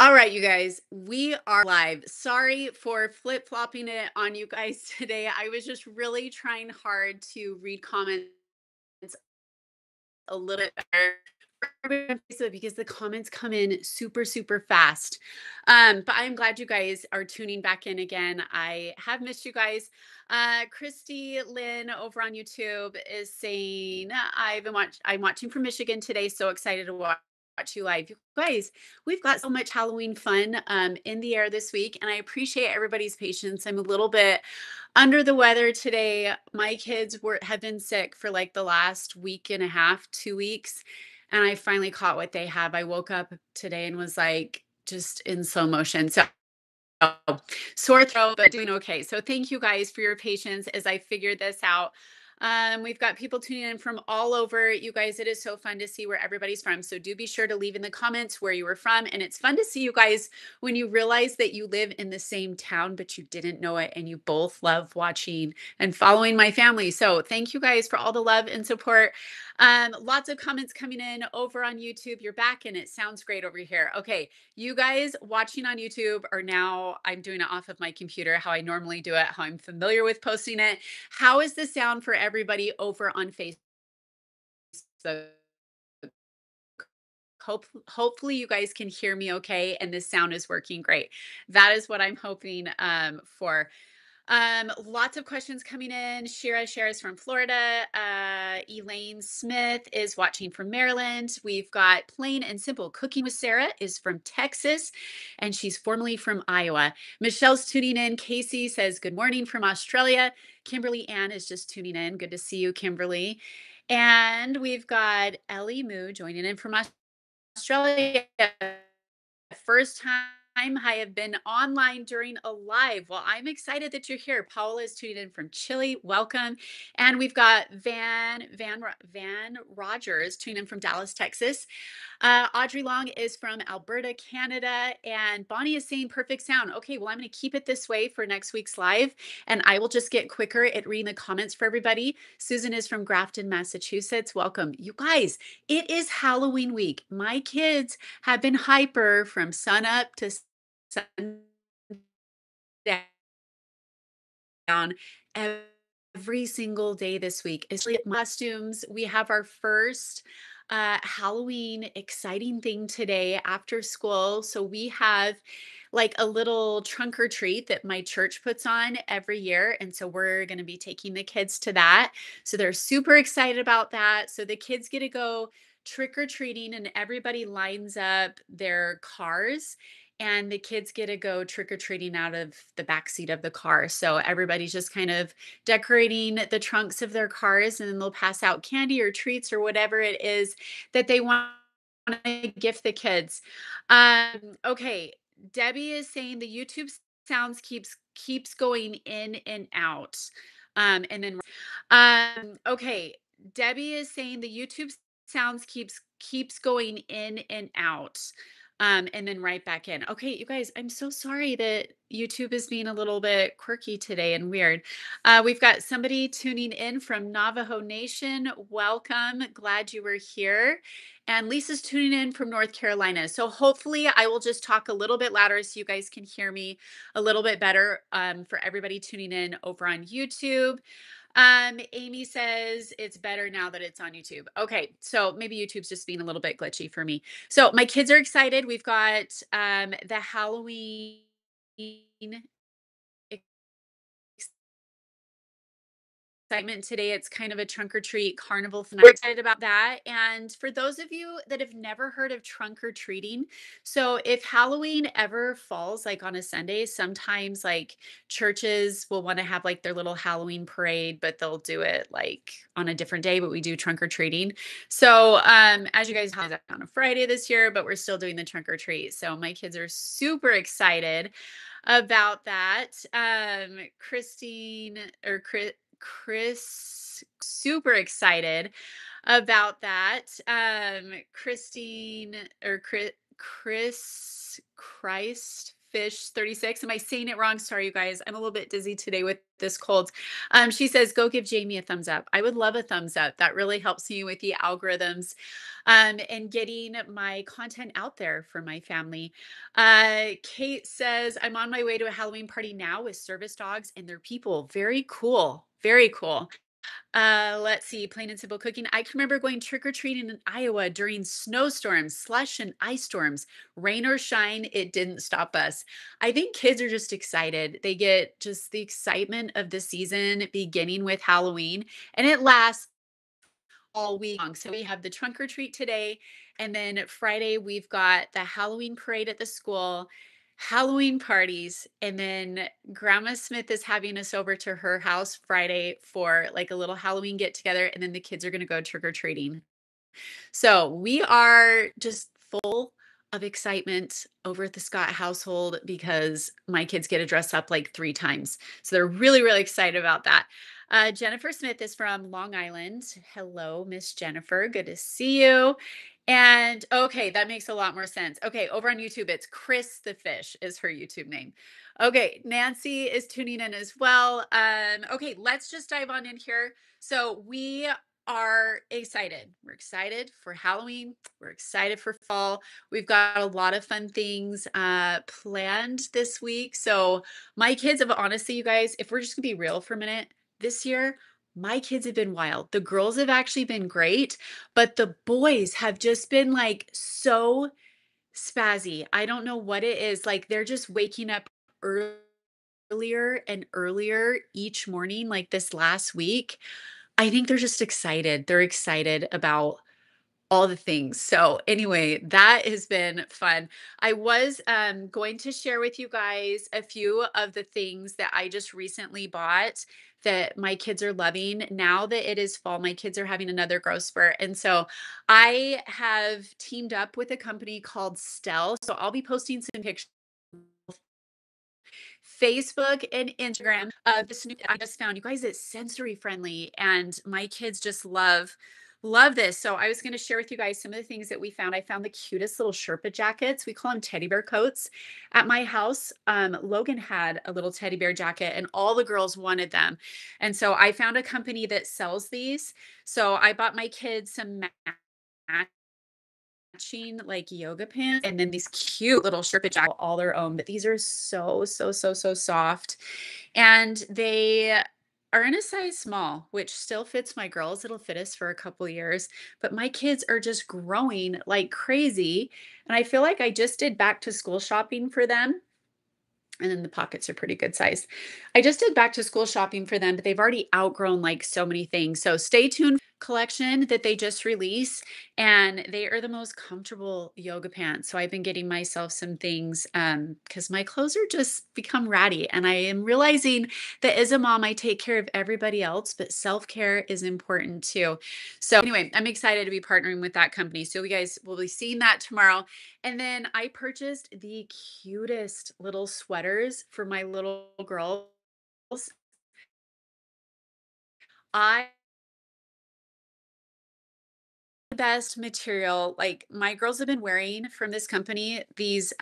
All right, you guys, we are live. Sorry for flip flopping it on you guys today. I was just really trying hard to read comments a little bit better for everybody on Facebook because the comments come in super, super fast. But I'm glad you guys are tuning back in again. I have missed you guys. Christy Lynn over on YouTube is saying, I'm watching from Michigan today. So excited to watch you live. You guys, we've got so much Halloween fun in the air this week, and I appreciate everybody's patience. I'm a little bit under the weather today. My kids have been sick for like the last week and a half, 2 weeks, and I finally caught what they have. I woke up today and was like just in slow motion. So sore throat, but doing okay. So thank you guys for your patience as I figured this out. We've got people tuning in from all over. You guys, it is so fun to see where everybody's from. So do be sure to leave in the comments where you were from. And it's fun to see you guys when you realize that you live in the same town, but you didn't know it. And you both love watching and following my family. So thank you guys for all the love and support. Lots of comments coming in over on YouTube. You're back and it sounds great over here. Okay. You guys watching on YouTube are now, I'm doing it off of my computer, how I normally do it, how I'm familiar with posting it. How is the sound for everybody over on Facebook? Hopefully you guys can hear me okay and the sound is working great. That is what I'm hoping for. Lots of questions coming in. Shira is from Florida. Elaine Smith is watching from Maryland. We've got Plain and Simple Cooking with Sarah is from Texas, and she's formerly from Iowa. Michelle's tuning in. Casey says good morning from Australia. Kimberly Ann is just tuning in. Good to see you, Kimberly. And we've got Ellie Moo joining in from Australia. First time I have been online during a live. Well, I'm excited that you're here. Paula is tuning in from Chile. Welcome. And we've got Van Rogers tuning in from Dallas, Texas. Audrey Long is from Alberta, Canada. And Bonnie is saying perfect sound. Okay, well, I'm going to keep it this way for next week's live. And I will just get quicker at reading the comments for everybody. Susan is from Grafton, Massachusetts. Welcome. You guys, it is Halloween week. My kids have been hyper from sun up to sundown every single day this week. Especially costumes. We have our first Halloween exciting thing today after school. So we have like a little trunk or treat that my church puts on every year. And so we're going to be taking the kids to that. So they're super excited about that. So the kids get to go trick or treating and everybody lines up their cars and the kids get to go trick or treating out of the back seat of the car. So everybody's just kind of decorating the trunks of their cars and then they'll pass out candy or treats or whatever it is that they want to gift the kids. Okay, Debbie is saying the YouTube sounds keeps going in and out. And then okay, Debbie is saying the YouTube sounds keeps going in and out. And then right back in. Okay, you guys, I'm so sorry that YouTube is being a little bit quirky today and weird. We've got somebody tuning in from Navajo Nation. Welcome. Glad you were here. And Lisa's tuning in from North Carolina. So hopefully I will just talk a little bit louder so you guys can hear me a little bit better for everybody tuning in over on YouTube. Amy says it's better now that it's on YouTube. Okay, so maybe YouTube's just being a little bit glitchy for me. So my kids are excited. We've got the Halloween excitement today. It's kind of a trunk or treat carnival. We're excited about that. And for those of you that have never heard of trunk or treating, so if Halloween ever falls like on a Sunday, sometimes like churches will want to have like their little Halloween parade, but they'll do it like on a different day, but we do trunk or treating. So as you guys know, on a Friday this year, but we're still doing the trunk or treat. So my kids are super excited about that. Christine or Chris, super excited about that. Christine or Chris Christ Fish 36. Am I saying it wrong? Sorry, you guys. I'm a little bit dizzy today with this cold. She says, go give Jamie a thumbs up. I would love a thumbs up. That really helps me with the algorithms and getting my content out there for my family. Kate says, I'm on my way to a Halloween party now with service dogs and their people. Very cool. Very cool. Let's see, plain and simple cooking. I can remember going trick or treating in Iowa during snowstorms, slush, and ice storms. Rain or shine, it didn't stop us. I think kids are just excited. They get just the excitement of the season beginning with Halloween, and it lasts all week long. So we have the trunk or treat today. And then Friday, we've got the Halloween parade at the school, Halloween parties. And then Grandma Smith is having us over to her house Friday for like a little Halloween get together. And then the kids are going to go trick or treating. So we are just full of excitement over at the Scott household because my kids get to dress up like 3 times. So they're really, really excited about that. Jennifer Smith is from Long Island. Hello, Miss Jennifer. Good to see you. And okay, that makes a lot more sense. Okay, over on YouTube, it's Chris the Fish is her YouTube name. Okay, Nancy is tuning in as well. Okay, let's just dive on in here. So we are excited. We're excited for Halloween. We're excited for fall. We've got a lot of fun things planned this week. So my kids have honestly, you guys, if we're just gonna be real for a minute, this year, my kids have been wild. The girls have actually been great, but the boys have just been like so spazzy. I don't know what it is. Like they're just waking up earlier and earlier each morning, like this last week. I think they're just excited. They're excited about all the things. So anyway, that has been fun. I was going to share with you guys a few of the things that I just recently bought that my kids are loving. Now that it is fall, my kids are having another growth spurt. And so I have teamed up with a company called Stell. So I'll be posting some pictures Facebook and Instagram of this new I just found. You guys, it's sensory friendly and my kids just love this. So I was going to share with you guys some of the things that we found. I found the cutest little Sherpa jackets. We call them teddy bear coats at my house. Logan had a little teddy bear jacket and all the girls wanted them. And so I found a company that sells these. So I bought my kids some matching like yoga pants and then these cute little Sherpa jackets all their own, but these are so soft. And they are in a size small, which still fits my girls. It'll fit us for a couple years, but my kids are just growing like crazy. And I feel like I just did back to school shopping for them. And then the pockets are pretty good size. I just did back to school shopping for them, but they've already outgrown like so many things. So stay tuned collection that they just released and they are the most comfortable yoga pants. So I've been getting myself some things cuz my clothes are just become ratty and I am realizing that as a mom I take care of everybody else, but self-care is important too. So anyway, I'm excited to be partnering with that company. So you guys will be seeing that tomorrow. And then I purchased the cutest little sweaters for my little girls. I best material like my girls have been wearing from this company these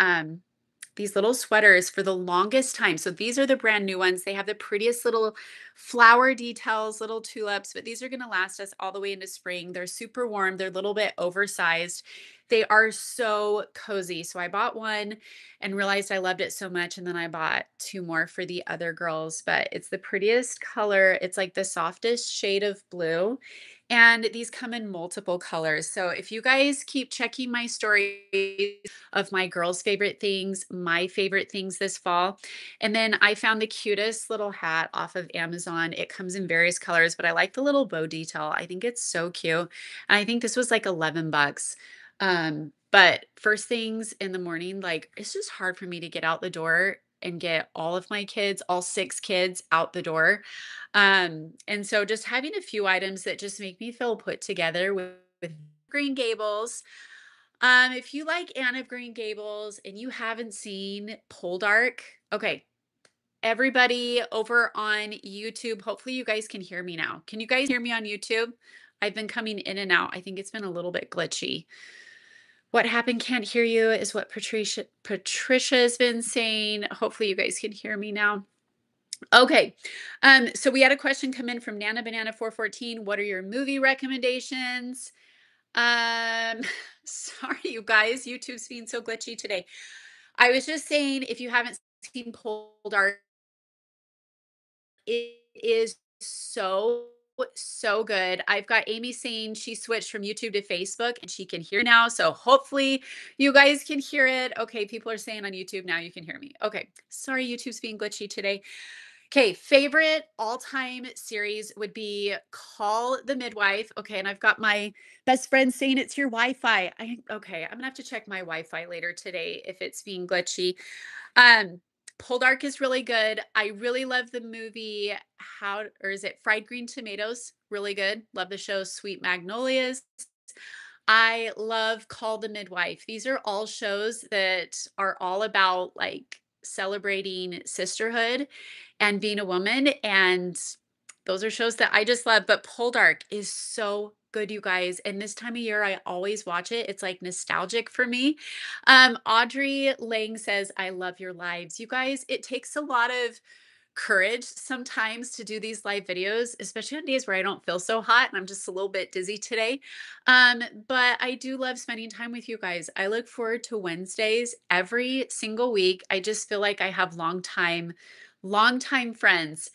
little sweaters for the longest time. So these are the brand new ones. They have the prettiest little flower details, little tulips, but these are going to last us all the way into spring. They're super warm. They're a little bit oversized. They are so cozy. So I bought one and realized I loved it so much. And then I bought two more for the other girls, but it's the prettiest color. It's like the softest shade of blue. And these come in multiple colors. So if you guys keep checking my stories of my girls' favorite things, my favorite things this fall. And then I found the cutest little hat off of Amazon. It comes in various colors, but I like the little bow detail. I think it's so cute. And I think this was like 11 bucks. But first things in the morning, like it's just hard for me to get out the door and get all of my kids, all 6 kids out the door. And so just having a few items that just make me feel put together with Green Gables. If you like Anne of Green Gables and you haven't seen Poldark, okay, everybody over on YouTube, hopefully you guys can hear me now. Can you guys hear me on YouTube? I've been coming in and out. I think it's been a little bit glitchy. What happened? Can't hear you is what Patricia's been saying. Hopefully you guys can hear me now. Okay. So we had a question come in from Nana Banana 414. What are your movie recommendations? Um, sorry, you guys. YouTube's being so glitchy today. I was just saying, if you haven't seen Poldark, it is so good. I've got Amy saying she switched from YouTube to Facebook and she can hear now. So hopefully you guys can hear it. Okay, people are saying on YouTube now you can hear me. Okay. Sorry, YouTube's being glitchy today. Okay, favorite all-time series would be Call the Midwife. Okay, and I've got my best friend saying it's your Wi-Fi. Okay, I'm gonna have to check my Wi-Fi later today if it's being glitchy. Um, Poldark is really good. I really love the movie How or is it Fried Green Tomatoes? Really good. Love the show Sweet Magnolias. I love Call the Midwife. These are all shows that are all about like celebrating sisterhood and being a woman. And those are shows that I just love. But Poldark is so good, you guys. And this time of year, I always watch it. It's like nostalgic for me. Audrey Lang says, I love your lives. You guys, it takes a lot of courage sometimes to do these live videos, especially on days where I don't feel so hot and I'm just a little bit dizzy today. But I do love spending time with you guys. I look forward to Wednesdays every single week. I just feel like I have long time friends.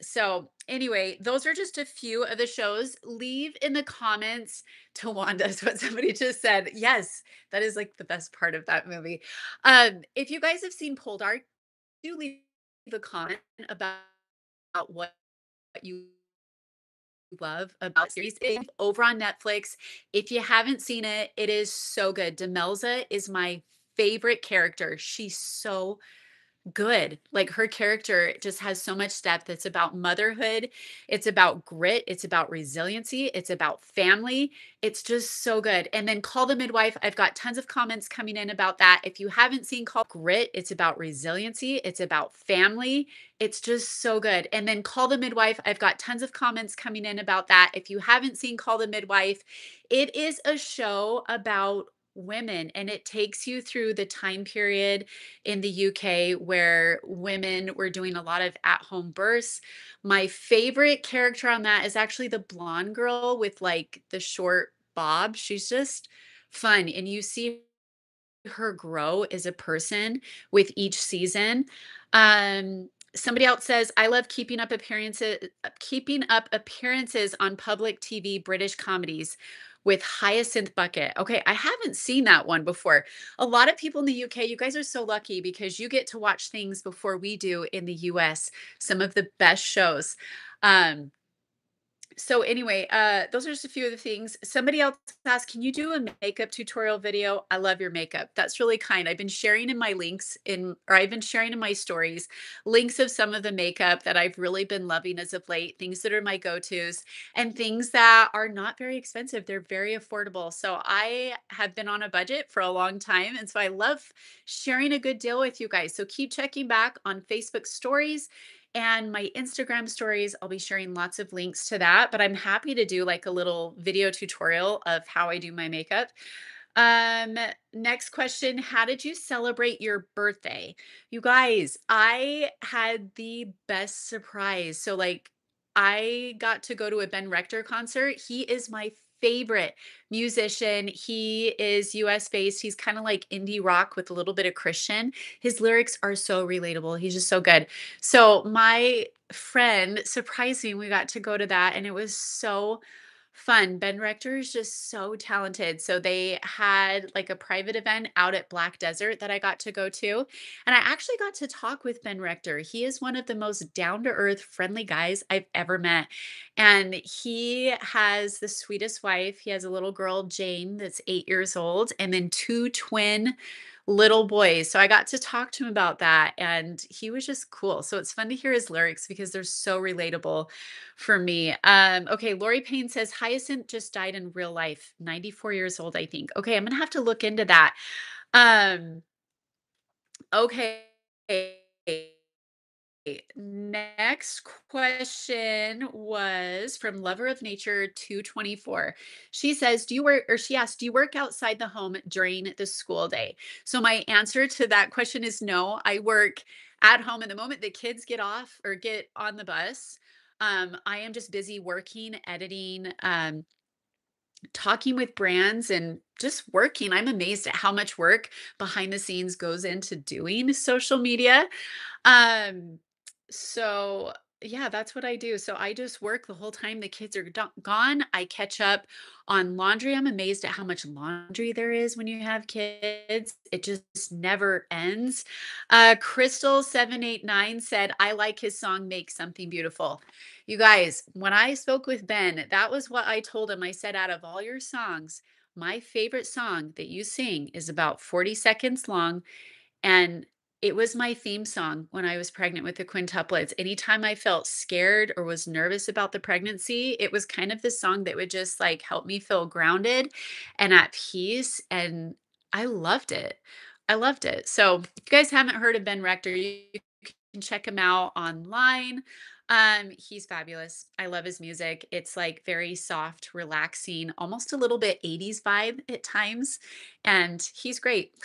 So anyway, those are just a few of the shows. Leave in the comments to Wanda is what somebody just said. Yes, that is like the best part of that movie. If you guys have seen Poldark, do leave a comment about what you love about the series. It's over on Netflix. If you haven't seen it, it is so good. Demelza is my favorite character. She's so good. Like her character just has so much depth. It's about motherhood, it's about grit, it's about resiliency, it's about family. It's just so good. And then Call the Midwife, I've got tons of comments coming in about that. If you haven't seen Call Grit, it's about resiliency, it's about family. It's just so good. And then Call the Midwife, I've got tons of comments coming in about that. If you haven't seen Call the Midwife, it is a show about women and it takes you through the time period in the UK where women were doing a lot of at-home births. My favorite character on that is actually the blonde girl with like the short bob. She's just fun and you see her grow as a person with each season. Somebody else says, "I love keeping up appearances on public TV British comedies with Hyacinth Bucket." Okay, I haven't seen that one before. A lot of people in the UK, you guys are so lucky because you get to watch things before we do in the US, some of the best shows. Um, so anyway, those are just a few of the things. Somebody else asked, "Can you do a makeup tutorial video?" I love your makeup. That's really kind. I've been sharing in my links in, or I've been sharing in my stories, links of some of the makeup that I've really been loving as of late, things that are my go-tos and things that are not very expensive. They're very affordable. So I have been on a budget for a long time. And so I love sharing a good deal with you guys. So keep checking back on Facebook stories and my Instagram stories. I'll be sharing lots of links to that, but I'm happy to do like a little video tutorial of how I do my makeup. Um, Next question, how did you celebrate your birthday? You guys, I had the best surprise. So like I got to go to a Ben Rector concert. He is my favorite musician. He is US based. He's kind of like indie rock with a little bit of Christian. His lyrics are so relatable. He's just so good. So my friend surprised me. We got to go to that and it was so fun. Ben Rector is just so talented. So they had like a private event out at Black Desert that I got to go to. And I actually got to talk with Ben Rector. He is one of the most down to earth, friendly guys I've ever met. And he has the sweetest wife. He has a little girl, Jane, that's 8 years old, and then two twin little boys. So I got to talk to him about that. And he was just cool. So it's fun to hear his lyrics because they're so relatable for me. Okay, Lori Payne says Hyacinth just died in real life, 94 years old, I think. Okay, I'm gonna have to look into that. Um, okay. Next question was from Lover of Nature 224. She says, "Do you work," or she asked, "Do you work outside the home during the school day?" So my answer to that question is no. I work at home, and the moment the kids get off or get on the bus, I am just busy working, editing, talking with brands and just working. I'm amazed at how much work behind the scenes goes into doing social media. Um, so yeah, that's what I do. So I just work the whole time the kids are gone. I catch up on laundry. I'm amazed at how much laundry there is when you have kids. It just never ends. Crystal 789 said, "I like his song Make Something Beautiful." You guys, when I spoke with Ben, that was what I told him. I said, out of all your songs, my favorite song that you sing is about 40 seconds long, and it was my theme song when I was pregnant with the quintuplets. Anytime I felt scared or was nervous about the pregnancy, it was kind of the song that would just like help me feel grounded and at peace. And I loved it. I loved it. So if you guys haven't heard of Ben Rector, you can check him out online. He's fabulous. I love his music. It's like very soft, relaxing, almost a little bit 80s vibe at times. And he's great.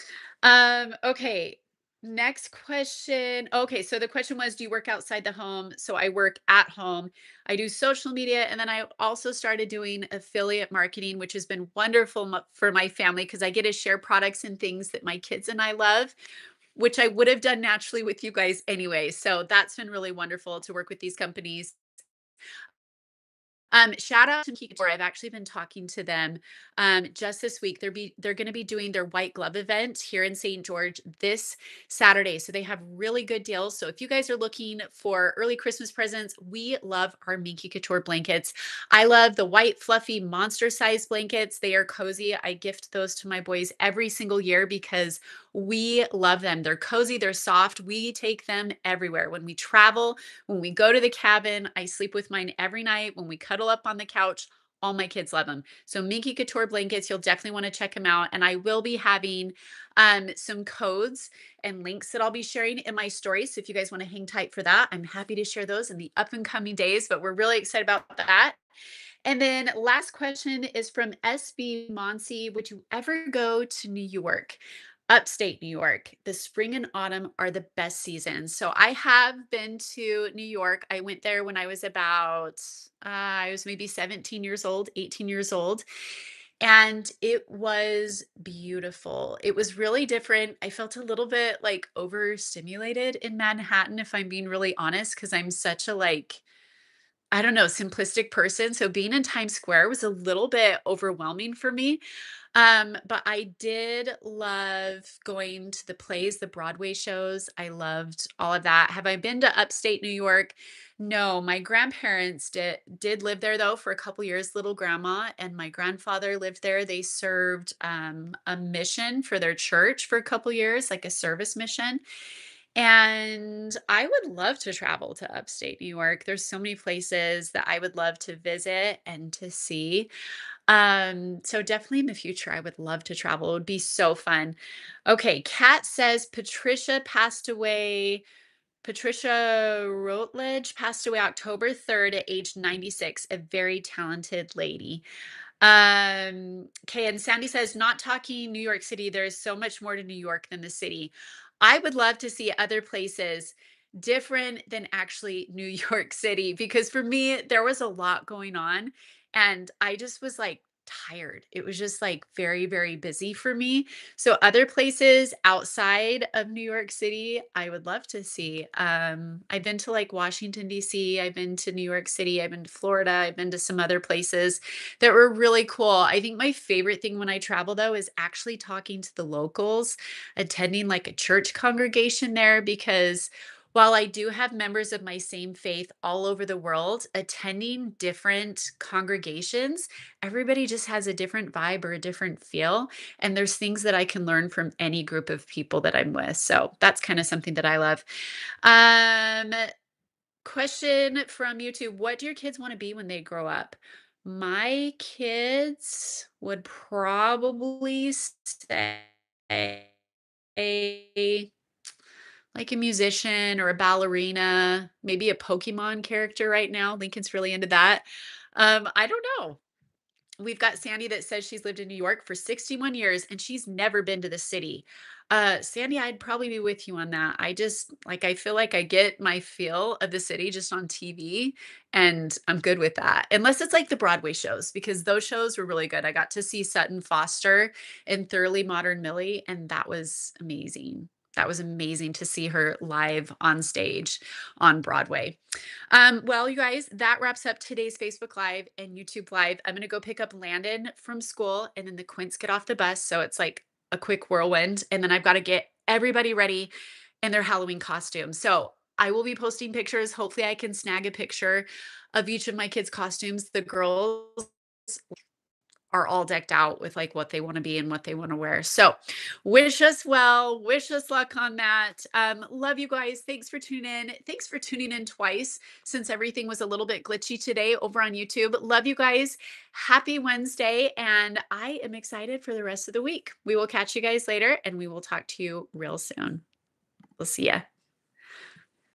Okay. Next question. Okay, so the question was, do you work outside the home? So I work at home. I do social media, and then I also started doing affiliate marketing, which has been wonderful for my family because I get to share products and things that my kids and I love, which I would have done naturally with you guys anyway. So that's been really wonderful to work with these companies. Shout out to Kikor. I've actually been talking to them just this week. They're going to be doing their white glove event here in St. George this Saturday. So they have really good deals. So if you guys are looking for early Christmas presents, we love our Minky Couture blankets. I love the white fluffy monster size blankets. They are cozy. I gift those to my boys every single year because we love them. They're cozy, they're soft. We take them everywhere. When we travel, when we go to the cabin, I sleep with mine every night. When we cuddle up on the couch, all my kids love them. So Minky Couture blankets, you'll definitely want to check them out. And I will be having some codes and links that I'll be sharing in my stories. So if you guys want to hang tight for that, I'm happy to share those in the up and coming days. But we're really excited about that. And then last question is from SB Monsey. Would you ever go to New York? Upstate New York. The spring and autumn are the best seasons. So I have been to New York. I went there when I was about, I was maybe 17 years old, 18 years old. And it was beautiful. It was really different. I felt a little bit like overstimulated in Manhattan, if I'm being really honest, because I'm such a like, I don't know, simplistic person. So being in Times Square was a little bit overwhelming for me. But I did love going to the plays, the Broadway shows. I loved all of that. Have I been to upstate New York? No, my grandparents did live there though for a couple years, little grandma and my grandfather lived there. They served a mission for their church for a couple years, like a service mission. And I would love to travel to upstate New York. There's so many places that I would love to visit and to see. So definitely in the future, I would love to travel. It would be so fun. Okay, Kat says Patricia passed away. Patricia Routledge passed away October 3rd at age 96, a very talented lady. Okay, and Sandy says, not talking New York City, there's so much more to New York than the city. I would love to see other places different than actually New York City because for me, there was a lot going on and I just was like tired. It was just like very, very busy for me. So other places outside of New York City, I would love to see. I've been to like Washington, D.C., I've been to New York City, I've been to Florida, I've been to some other places that were really cool. I think my favorite thing when I travel though is actually talking to the locals, attending like a church congregation there because while I do have members of my same faith all over the world, attending different congregations, everybody just has a different vibe or a different feel. And there's things that I can learn from any group of people that I'm with. So that's kind of something that I love. Um, Question from YouTube. What do your kids want to be when they grow up? My kids would probably say like a musician or a ballerina, maybe a Pokemon character right now. Lincoln's really into that. I don't know. We've got Sandy that says she's lived in New York for 61 years and she's never been to the city. Sandy, I'd probably be with you on that. I just like I feel like I get my feel of the city just on TV and I'm good with that. Unless it's like the Broadway shows because those shows were really good. I got to see Sutton Foster in Thoroughly Modern Millie and that was amazing. That was amazing to see her live on stage on Broadway. Well, you guys, that wraps up today's Facebook Live and YouTube Live. I'm gonna go pick up Landon from school, and then the Quints get off the bus, so it's like a quick whirlwind, and then I've got to get everybody ready in their Halloween costumes. So I will be posting pictures. Hopefully, I can snag a picture of each of my kids' costumes. The girls are all decked out with like what they want to be and what they want to wear. So, wish us well, wish us luck on that. Love you guys. Thanks for tuning in. Thanks for tuning in twice since everything was a little bit glitchy today over on YouTube. Love you guys. Happy Wednesday. And I am excited for the rest of the week. We will catch you guys later and we will talk to you real soon. We'll see ya.